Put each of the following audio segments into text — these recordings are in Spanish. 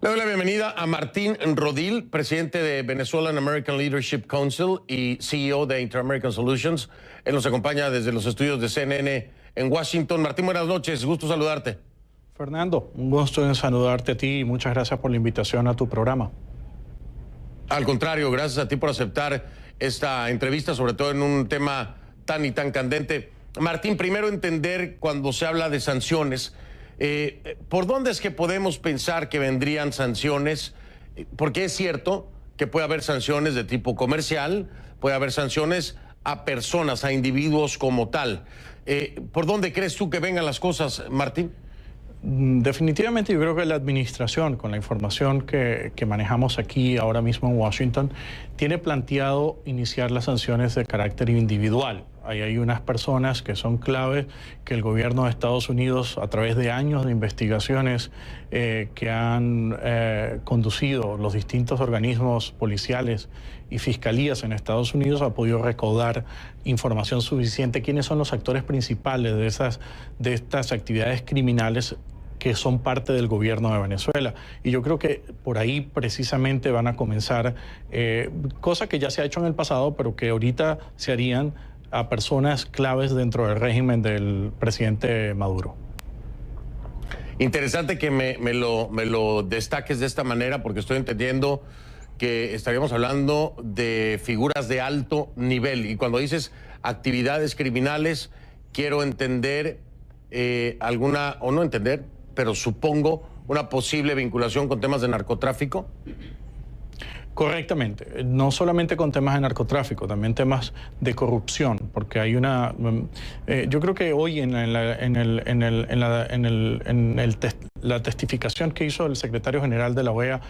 Le doy la bienvenida a Martín Rodil, presidente de Venezuelan American Leadership Council y CEO de Inter-American Solutions. Él nos acompaña desde los estudios de CNN en Washington. Martín, buenas noches, gusto saludarte. Fernando, un gusto en saludarte a ti y muchas gracias por la invitación a tu programa. Al contrario, gracias a ti por aceptar esta entrevista, sobre todo en un tema tan y tan candente. Martín, primero entender cuando se habla de sanciones, ¿por dónde es que podemos pensar que vendrían sanciones? Porque es cierto que puede haber sanciones de tipo comercial, puede haber sanciones a personas, a individuos como tal. ¿Por dónde crees tú que vengan las cosas, Martín? Definitivamente yo creo que la administración, con la información que manejamos aquí ahora mismo en Washington, tiene planteado iniciar las sanciones de carácter individual. Ahí hay unas personas que son claves que el gobierno de Estados Unidos, a través de años de investigaciones que han conducido los distintos organismos policiales y fiscalías en Estados Unidos, ha podido recaudar información suficiente. ¿Quiénes son los actores principales de estas actividades criminales que son parte del gobierno de Venezuela? Y yo creo que por ahí precisamente van a comenzar cosas que ya se ha hecho en el pasado, pero que ahorita se harían a personas claves dentro del régimen del presidente Maduro. Interesante que me lo destaques de esta manera, porque estoy entendiendo que estaríamos hablando de figuras de alto nivel. Y cuando dices actividades criminales, quiero entender alguna, o no entender, pero supongo una posible vinculación con temas de narcotráfico. Correctamente, no solamente con temas de narcotráfico, también temas de corrupción, porque hay una... yo creo que hoy en la testificación que hizo el secretario general de la OEA,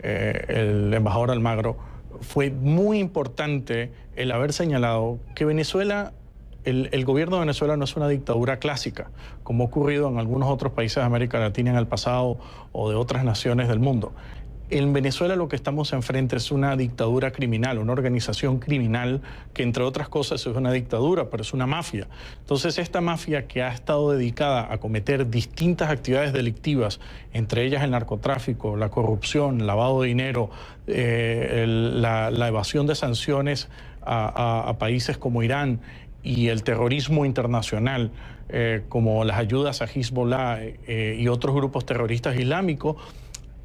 el embajador Almagro, fue muy importante el haber señalado que Venezuela... El gobierno de Venezuela no es una dictadura clásica, como ha ocurrido en algunos otros países de América Latina en el pasado o de otras naciones del mundo. En Venezuela lo que estamos enfrente es una dictadura criminal, una organización criminal que, entre otras cosas, es una dictadura, pero es una mafia. Entonces, esta mafia que ha estado dedicada a cometer distintas actividades delictivas, entre ellas el narcotráfico, la corrupción, el lavado de dinero, la evasión de sanciones a países como Irán y el terrorismo internacional, como las ayudas a Hezbollah y otros grupos terroristas islámicos,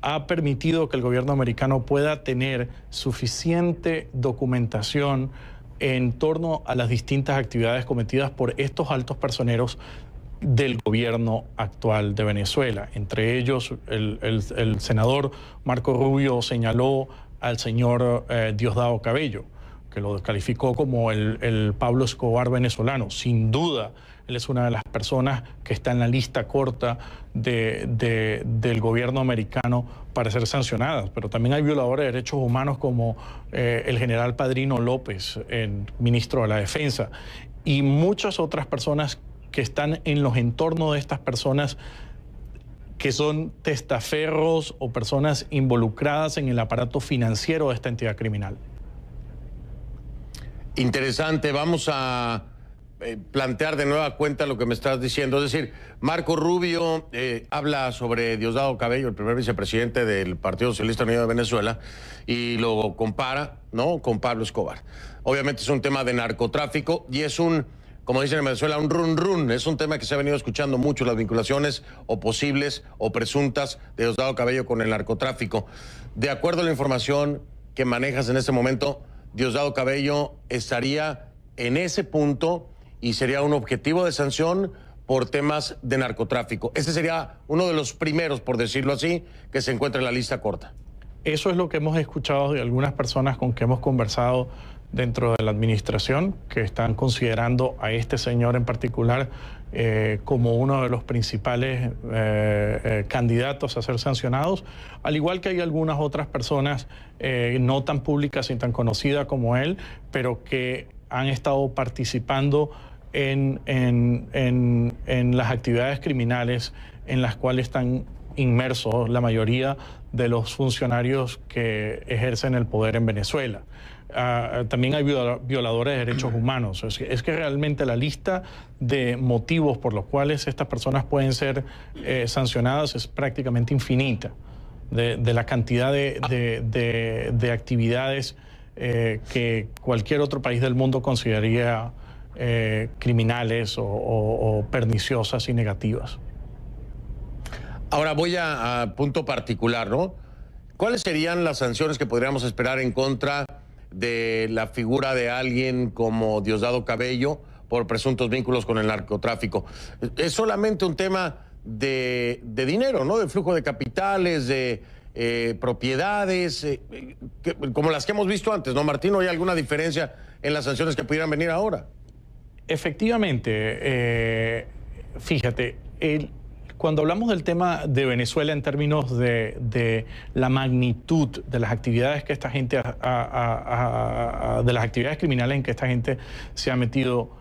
ha permitido que el gobierno americano pueda tener suficiente documentación en torno a las distintas actividades cometidas por estos altos personeros del gobierno actual de Venezuela. Entre ellos, el senador Marco Rubio señaló al señor Diosdado Cabello, que lo calificó como el Pablo Escobar venezolano. Sin duda, él es una de las personas que está en la lista corta del gobierno americano para ser sancionadas. Pero también hay violadores de derechos humanos como el general Padrino López, el ministro de la Defensa, y muchas otras personas que están en los entornos de estas personas que son testaferros o personas involucradas en el aparato financiero de esta entidad criminal. Interesante, vamos a plantear de nueva cuenta lo que me estás diciendo. Es decir, Marco Rubio habla sobre Diosdado Cabello, el primer vicepresidente del Partido Socialista Unido de Venezuela, y lo compara, ¿no?, con Pablo Escobar. Obviamente es un tema de narcotráfico y es un, como dicen en Venezuela, un run run. Es un tema que se ha venido escuchando mucho, las vinculaciones o posibles o presuntas de Diosdado Cabello con el narcotráfico. De acuerdo a la información que manejas en este momento, Diosdado Cabello estaría en ese punto y sería un objetivo de sanción por temas de narcotráfico. Ese sería uno de los primeros, por decirlo así, que se encuentra en la lista corta. Eso es lo que hemos escuchado de algunas personas con que hemos conversado dentro de la administración, que están considerando a este señor en particular como uno de los principales candidatos a ser sancionados, al igual que hay algunas otras personas no tan públicas y tan conocidas como él, pero que han estado participando en las actividades criminales en las cuales están inmersos la mayoría de los funcionarios que ejercen el poder en Venezuela. También hay violadores de derechos humanos. Es que realmente la lista de motivos por los cuales estas personas pueden ser sancionadas es prácticamente infinita. de la cantidad de actividades que cualquier otro país del mundo consideraría criminales o perniciosas y negativas. Ahora voy a punto particular, ¿no? ¿Cuáles serían las sanciones que podríamos esperar en contra de la figura de alguien como Diosdado Cabello por presuntos vínculos con el narcotráfico? Es solamente un tema de dinero, ¿no? De flujo de capitales, de propiedades, como las que hemos visto antes, ¿no, Martín? ¿No hay alguna diferencia en las sanciones que pudieran venir ahora? Efectivamente, fíjate, cuando hablamos del tema de Venezuela en términos de la magnitud de las actividades que esta gente, de las actividades criminales en que esta gente se ha metido,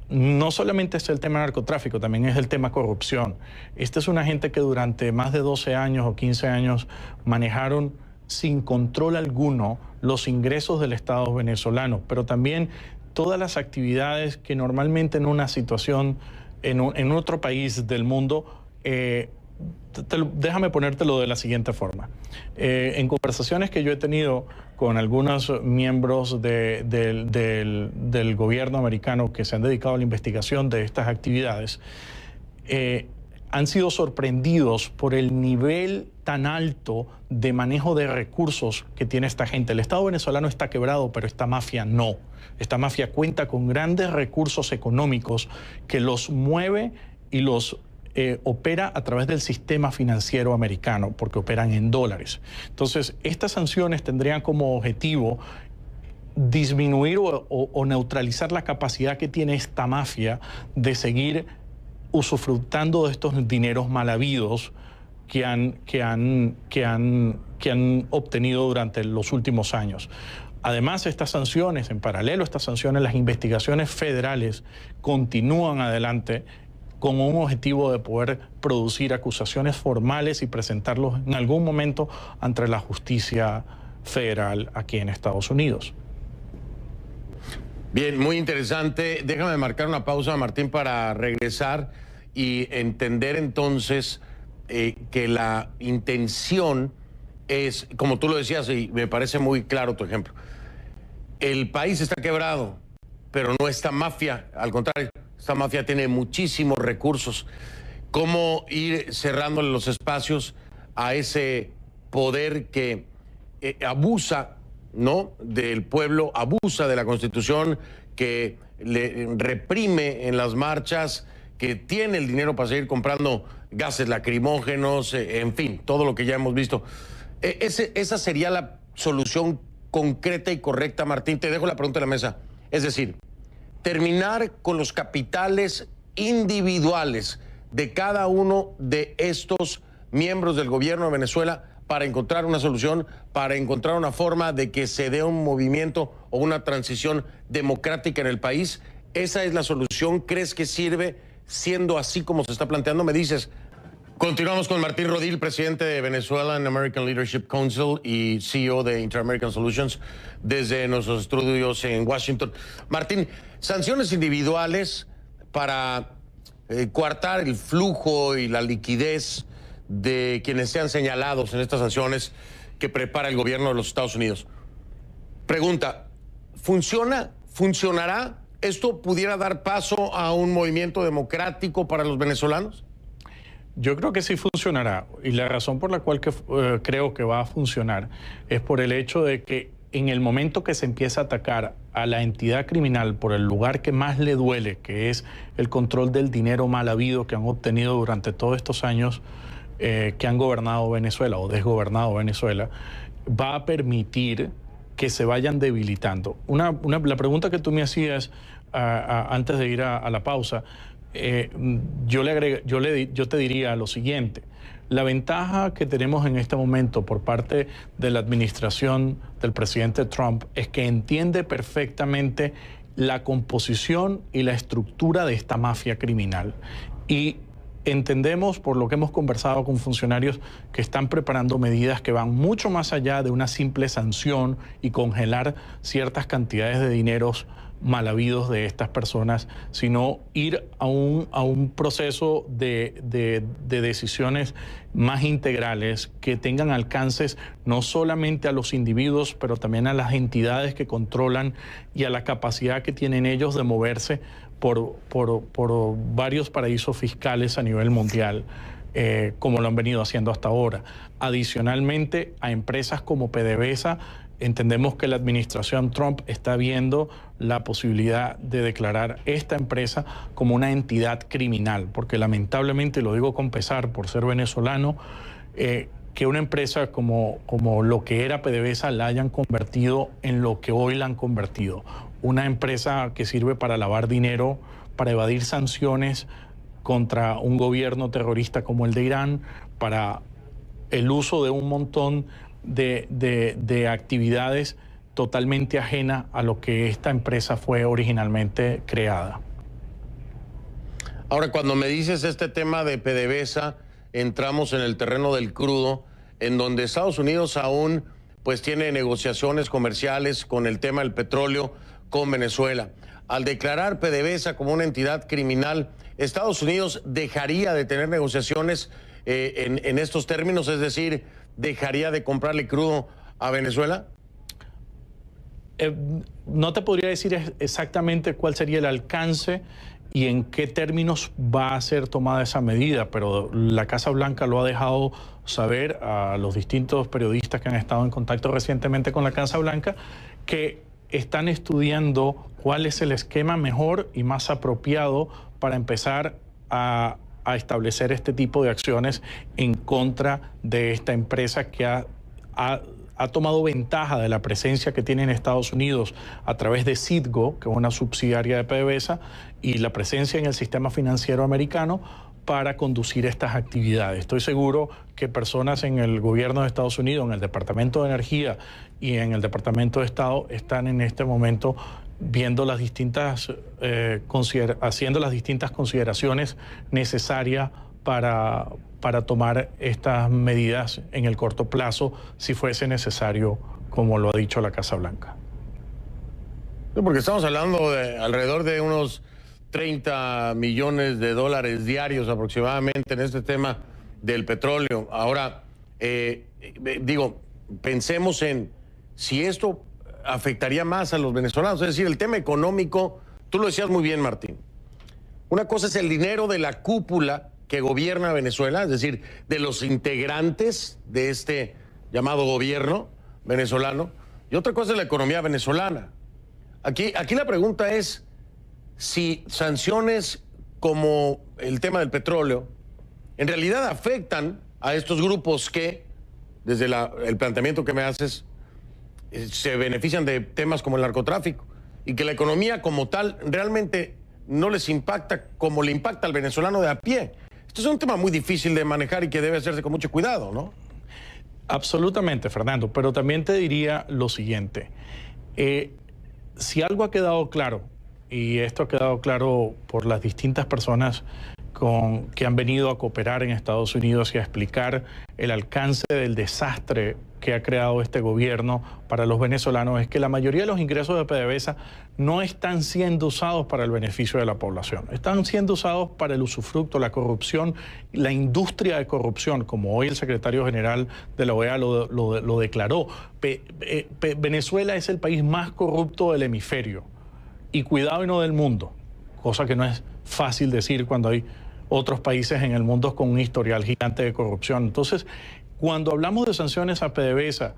no solamente es el tema narcotráfico, también es el tema corrupción. Esta es una gente que durante más de 12 años o 15 años manejaron sin control alguno los ingresos del Estado venezolano, pero también todas las actividades que normalmente en una situación, en otro país del mundo, déjame ponértelo de la siguiente forma. En conversaciones que yo he tenido con algunos miembros del gobierno americano que se han dedicado a la investigación de estas actividades, han sido sorprendidos por el nivel tan alto de manejo de recursos que tiene esta gente. El Estado venezolano está quebrado, pero esta mafia no. Esta mafia cuenta con grandes recursos económicos que los mueve y los opera a través del sistema financiero americano, porque operan en dólares. Entonces, estas sanciones tendrían como objetivo disminuir o neutralizar la capacidad que tiene esta mafia de seguir usufructando de estos dineros mal habidos que han obtenido durante los últimos años. Además, estas sanciones, en paralelo a estas sanciones, las investigaciones federales continúan adelante con un objetivo de poder producir acusaciones formales y presentarlos en algún momento ante la justicia federal aquí en Estados Unidos. Bien, muy interesante. Déjame marcar una pausa, Martín, para regresar y entender entonces que la intención es, como tú lo decías, y me parece muy claro tu ejemplo, el país está quebrado, pero no esta mafia, al contrario, esta mafia tiene muchísimos recursos. ¿Cómo ir cerrándole los espacios a ese poder que abusa, ¿no?, del pueblo, abusa de la Constitución, que le reprime en las marchas, que tiene el dinero para seguir comprando gases lacrimógenos, en fin, todo lo que ya hemos visto? Esa sería la solución concreta y correcta, Martín. Te dejo la pregunta en la mesa. Es decir, terminar con los capitales individuales de cada uno de estos miembros del gobierno de Venezuela para encontrar una solución, para encontrar una forma de que se dé un movimiento o una transición democrática en el país. ¿Esa es la solución? ¿Crees que sirve siendo así como se está planteando? Me dices. Continuamos con Martín Rodil, presidente de Venezuelan American Leadership Council y CEO de Inter-American Solutions, desde nuestros estudios en Washington. Martín, sanciones individuales para coartar el flujo y la liquidez de quienes sean señalados en estas sanciones que prepara el gobierno de los Estados Unidos. Pregunta, ¿funciona? ¿Funcionará? ¿Esto pudiera dar paso a un movimiento democrático para los venezolanos? Yo creo que sí funcionará, y la razón por la cual creo que va a funcionar es por el hecho de que en el momento que se empieza a atacar a la entidad criminal por el lugar que más le duele, que es el control del dinero mal habido que han obtenido durante todos estos años que han gobernado Venezuela o desgobernado Venezuela, va a permitir que se vayan debilitando. La pregunta que tú me hacías antes de ir a la pausa, yo te diría lo siguiente: la ventaja que tenemos en este momento por parte de la administración del presidente Trump es que entiende perfectamente la composición y la estructura de esta mafia criminal. Y entendemos, por lo que hemos conversado con funcionarios, que están preparando medidas que van mucho más allá de una simple sanción y congelar ciertas cantidades de dineros mal habidos de estas personas, sino ir a un proceso de decisiones más integrales que tengan alcances no solamente a los individuos, pero también a las entidades que controlan y a la capacidad que tienen ellos de moverse por varios paraísos fiscales a nivel mundial, como lo han venido haciendo hasta ahora. Adicionalmente, a empresas como PDVSA, entendemos que la administración Trump está viendo la posibilidad de declarar esta empresa como una entidad criminal, porque lamentablemente, lo digo con pesar por ser venezolano, que una empresa como lo que era PDVSA la hayan convertido en lo que hoy la han convertido. Una empresa que sirve para lavar dinero, para evadir sanciones contra un gobierno terrorista como el de Irán, para el uso de un montón de actividades totalmente ajenas a lo que esta empresa fue originalmente creada. Ahora, cuando me dices este tema de PDVSA, entramos en el terreno del crudo, en donde Estados Unidos aún pues tiene negociaciones comerciales con el tema del petróleo con Venezuela. Al declarar PDVSA como una entidad criminal, ¿Estados Unidos dejaría de tener negociaciones en estos términos? Es decir, ¿dejaría de comprarle crudo a Venezuela? No te podría decir exactamente cuál sería el alcance y en qué términos va a ser tomada esa medida, pero la Casa Blanca lo ha dejado saber a los distintos periodistas que han estado en contacto recientemente con la Casa Blanca, que están estudiando cuál es el esquema mejor y más apropiado para empezar a establecer este tipo de acciones en contra de esta empresa que ha tomado ventaja de la presencia que tiene en Estados Unidos a través de Citgo, que es una subsidiaria de PDVSA, y la presencia en el sistema financiero americano para conducir estas actividades. Estoy seguro que personas en el gobierno de Estados Unidos, en el Departamento de Energía y en el Departamento de Estado están en este momento viendo las distintas, haciendo las distintas consideraciones necesarias para tomar estas medidas en el corto plazo, si fuese necesario, como lo ha dicho la Casa Blanca. Porque estamos hablando de alrededor de unos 30 millones de dólares diarios aproximadamente en este tema del petróleo. Ahora, digo, pensemos en si esto afectaría más a los venezolanos. Es decir, el tema económico, tú lo decías muy bien, Martín. Una cosa es el dinero de la cúpula que gobierna Venezuela, es decir, de los integrantes de este llamado gobierno venezolano, y otra cosa es la economía venezolana. Aquí la pregunta es si sanciones como el tema del petróleo en realidad afectan a estos grupos que, desde el planteamiento que me haces, se benefician de temas como el narcotráfico, y que la economía como tal realmente no les impacta como le impacta al venezolano de a pie. Esto es un tema muy difícil de manejar y que debe hacerse con mucho cuidado, ¿no? Absolutamente, Fernando, pero también te diría lo siguiente. Si algo ha quedado claro, y esto ha quedado claro por las distintas personas que han venido a cooperar en Estados Unidos y a explicar el alcance del desastre que ha creado este gobierno para los venezolanos, es que la mayoría de los ingresos de PDVSA no están siendo usados para el beneficio de la población. Están siendo usados para el usufructo, la corrupción, la industria de corrupción, como hoy el secretario general de la OEA lo declaró. Venezuela es el país más corrupto del hemisferio. Y cuidado, y no del mundo, cosa que no es fácil decir cuando hay otros países en el mundo con un historial gigante de corrupción. Entonces, cuando hablamos de sanciones a PDVSA,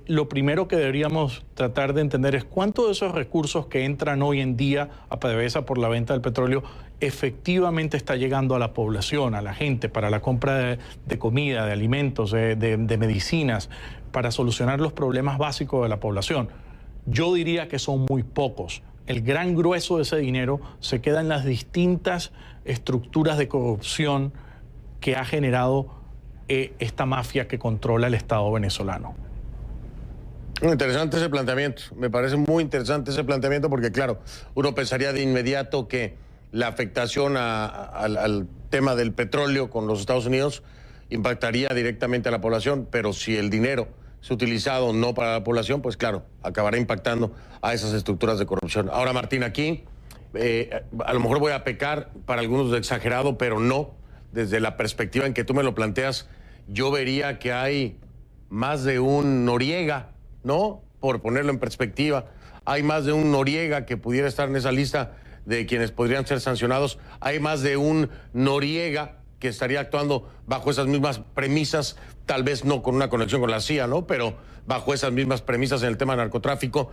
lo primero que deberíamos tratar de entender es cuánto de esos recursos que entran hoy en día a PDVSA por la venta del petróleo efectivamente está llegando a la población, a la gente, para la compra de comida, de alimentos, de medicinas, para solucionar los problemas básicos de la población. Yo diría que son muy pocos. El gran grueso de ese dinero se queda en las distintas estructuras de corrupción que ha generado esta mafia que controla el Estado venezolano. Interesante ese planteamiento, me parece muy interesante ese planteamiento, porque claro, uno pensaría de inmediato que la afectación al tema del petróleo con los Estados Unidos impactaría directamente a la población, pero si el dinero es utilizado no para la población, pues claro, acabará impactando a esas estructuras de corrupción. Ahora, Martín, aquí a lo mejor voy a pecar para algunos de exagerado, pero no. Desde la perspectiva en que tú me lo planteas, yo vería que hay más de un Noriega, ¿no? Por ponerlo en perspectiva, hay más de un Noriega que pudiera estar en esa lista de quienes podrían ser sancionados. Hay más de un Noriega que estaría actuando bajo esas mismas premisas, tal vez no con una conexión con la CIA, ¿no? Pero bajo esas mismas premisas en el tema del narcotráfico.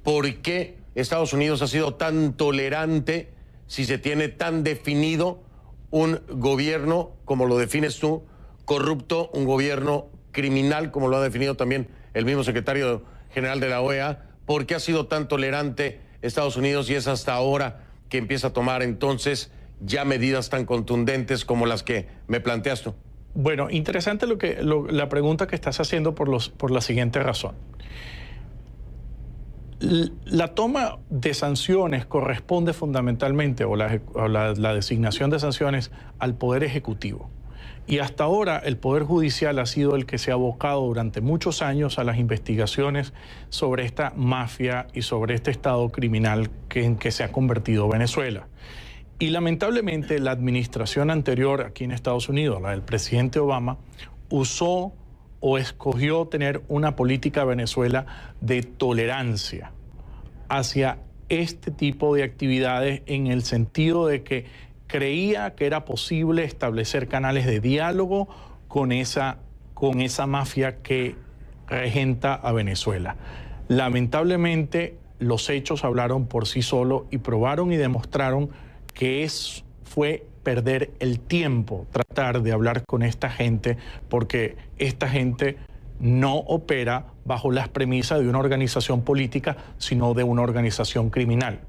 ¿Por qué Estados Unidos ha sido tan tolerante si se tiene tan definido un gobierno, como lo defines tú, corrupto, un gobierno criminal, como lo ha definido también el mismo secretario general de la OEA? ¿Por qué ha sido tan tolerante Estados Unidos y es hasta ahora que empieza a tomar entonces ya medidas tan contundentes como las que me planteas tú? Bueno, interesante la pregunta que estás haciendo por la siguiente razón. La toma de sanciones corresponde fundamentalmente, o la designación de sanciones, al Poder Ejecutivo. Y hasta ahora el Poder Judicial ha sido el que se ha abocado durante muchos años a las investigaciones sobre esta mafia y sobre este estado criminal en que se ha convertido Venezuela. Y lamentablemente la administración anterior aquí en Estados Unidos, la del presidente Obama, usó o escogió tener una política a Venezuela de tolerancia hacia este tipo de actividades, en el sentido de que creía que era posible establecer canales de diálogo con esa mafia que regenta a Venezuela. Lamentablemente los hechos hablaron por sí solos y probaron y demostraron que fue perder el tiempo tratar de hablar con esta gente, porque esta gente no opera bajo las premisas de una organización política, sino de una organización criminal.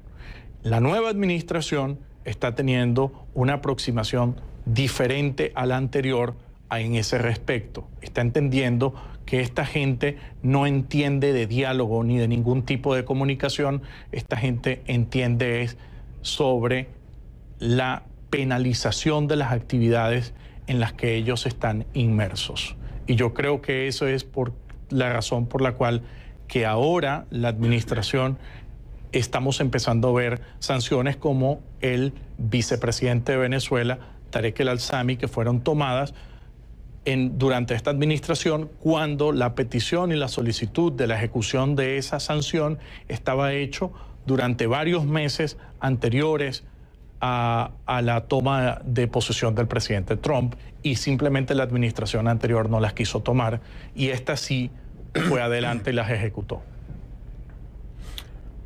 La nueva administración está teniendo una aproximación diferente a la anterior en ese respecto. Está entendiendo que esta gente no entiende de diálogo ni de ningún tipo de comunicación. Esta gente entiende sobre la penalización de las actividades en las que ellos están inmersos. Y yo creo que eso es por la razón por la cual que ahora la administración estamos empezando a ver sanciones como el vicepresidente de Venezuela, Tarek El Alzami, que fueron tomadas durante esta administración, cuando la petición y la solicitud de la ejecución de esa sanción estaba hecho durante varios meses anteriores a la toma de posesión del presidente Trump, y simplemente la administración anterior no las quiso tomar, y esta sí fue adelante y las ejecutó.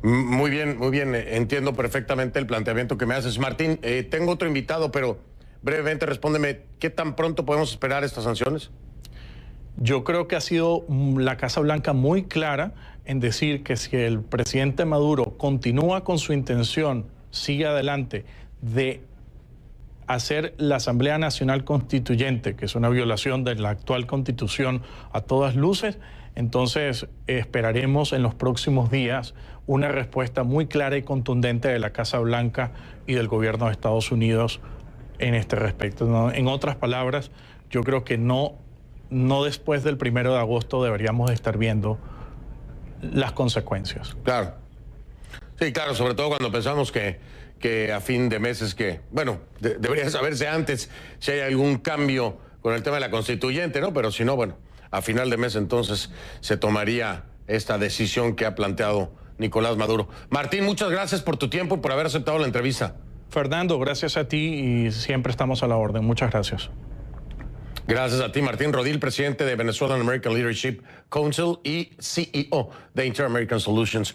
Muy bien, entiendo perfectamente el planteamiento que me haces. Martín, tengo otro invitado, pero brevemente respóndeme, ¿qué tan pronto podemos esperar estas sanciones? Yo creo que ha sido la Casa Blanca muy clara en decir que si el presidente Maduro continúa con su intención, sigue adelante, de hacer la Asamblea Nacional Constituyente, que es una violación de la actual Constitución a todas luces, entonces esperaremos en los próximos días una respuesta muy clara y contundente de la Casa Blanca y del gobierno de Estados Unidos en este respecto, ¿no? En otras palabras, yo creo que no después del 1 de agosto deberíamos de estar viendo las consecuencias. Claro. Sí, claro, sobre todo cuando pensamos que a fin de mes es que, bueno, debería saberse antes si hay algún cambio con el tema de la constituyente, ¿no? Pero si no, bueno, a final de mes entonces se tomaría esta decisión que ha planteado Nicolás Maduro. Martín, muchas gracias por tu tiempo y por haber aceptado la entrevista. Fernando, gracias a ti y siempre estamos a la orden. Muchas gracias. Gracias a ti, Martín Rodil, presidente de Venezuelan American Leadership Council y CEO de Inter-American Solutions.